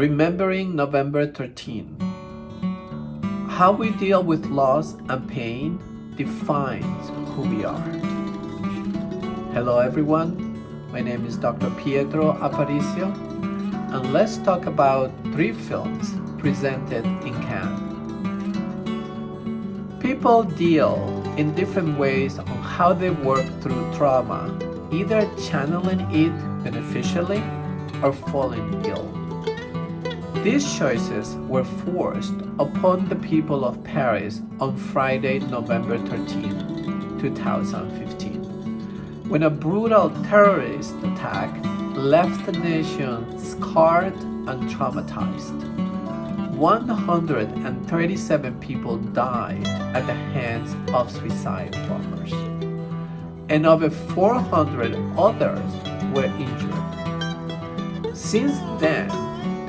Remembering November 13. How we deal with loss and pain defines who we are. Hello everyone, my name is Dr. Pietro Aparicio, and let's talk about 3 films presented in Cannes. People deal in different ways on how they work through trauma, either channeling it beneficially or falling ill. These choices were forced upon the people of Paris on Friday, November 13, 2015, when a brutal terrorist attack left the nation scarred and traumatized. 137 people died at the hands of suicide bombers, and over 400 others were injured. Since then,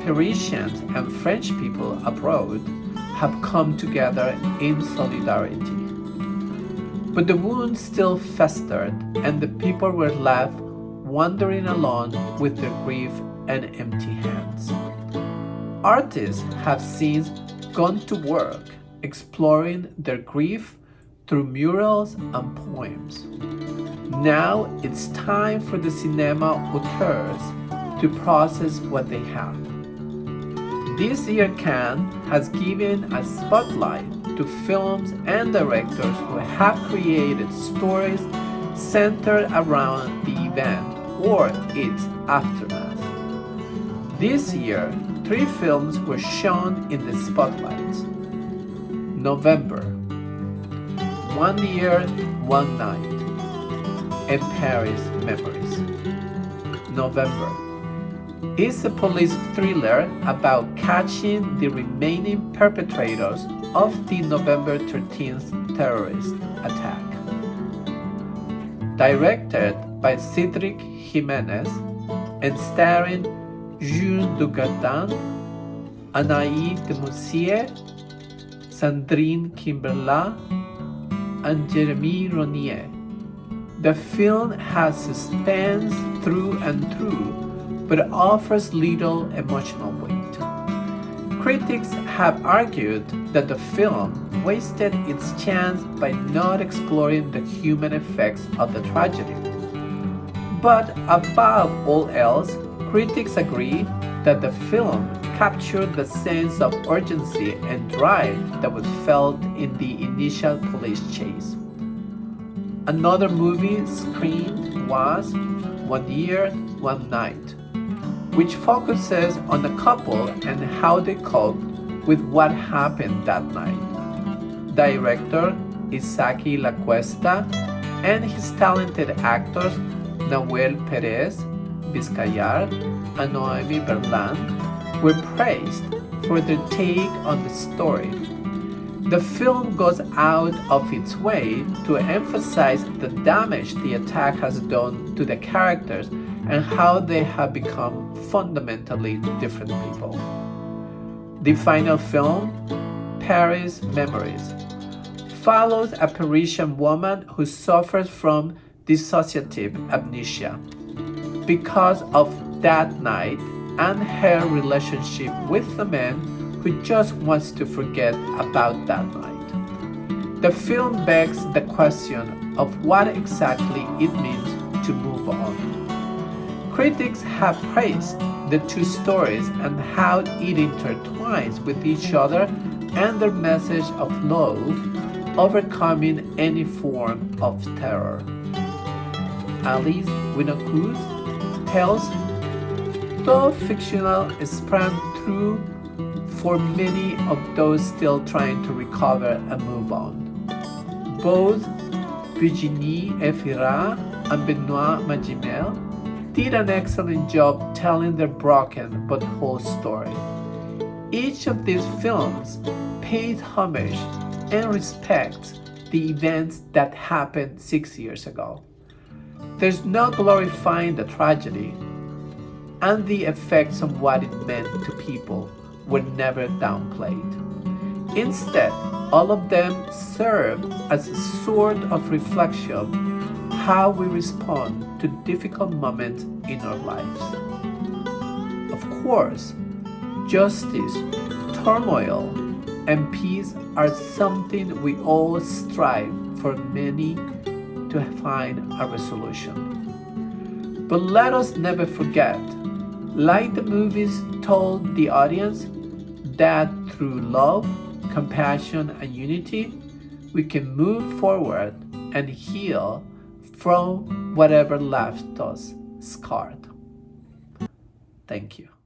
Parisians and French people abroad have come together in solidarity. But the wounds still festered, and the people were left wandering alone with their grief and empty hands. Artists have since gone to work exploring their grief through murals and poems. Now it's time for the cinema auteurs to process what they have. This year Cannes has given a spotlight to films and directors who have created stories centered around the event or its aftermath. This year, 3 films were shown in the spotlight. November, 1 Year, 1 Night, and Paris Memories. November is a police thriller about catching the remaining perpetrators of the November 13th terrorist attack. Directed by Cédric Jiménez and starring Jules Dugardin, Anaïs de Moussier, Sandrine Kimberla, and Jeremy Ronier. The film has suspense through and through, but offers little emotional weight. Critics have argued that the film wasted its chance by not exploring the human effects of the tragedy. But above all else, critics agree that the film captured the sense of urgency and drive that was felt in the initial police chase. Another movie screened was 1 Year, 1 Night, which focuses on a couple and how they coped with what happened that night. Director Isaki Lacuesta and his talented actors Nahuel Perez, Vizcayar, and Noemi Berland were praised for their take on the story. The film goes out of its way to emphasize the damage the attack has done to the characters and how they have become fundamentally different people. The final film, Paris Memories, follows a Parisian woman who suffers from dissociative amnesia because of that night and her relationship with the man who just wants to forget about that night. The film begs the question of what exactly it means to move on. Critics have praised the 2 stories and how it intertwines with each other and their message of love overcoming any form of terror. Alice Winocouz tells, though fictional, sprang through for many of those still trying to recover and move on. Both Virginie Efira and Benoit Magimel did an excellent job telling their broken but whole story. Each of these films paid homage and respects the events that happened 6 years ago. There's no glorifying the tragedy, and the effects of what it meant to people were never downplayed. Instead, all of them served as a sort of reflection how we respond to difficult moments in our lives. Of course, justice, turmoil, and peace are something we all strive for many to find a resolution. But let us never forget, like the movies told the audience, that through love, compassion, and unity, we can move forward and heal from whatever left us scarred. Thank you.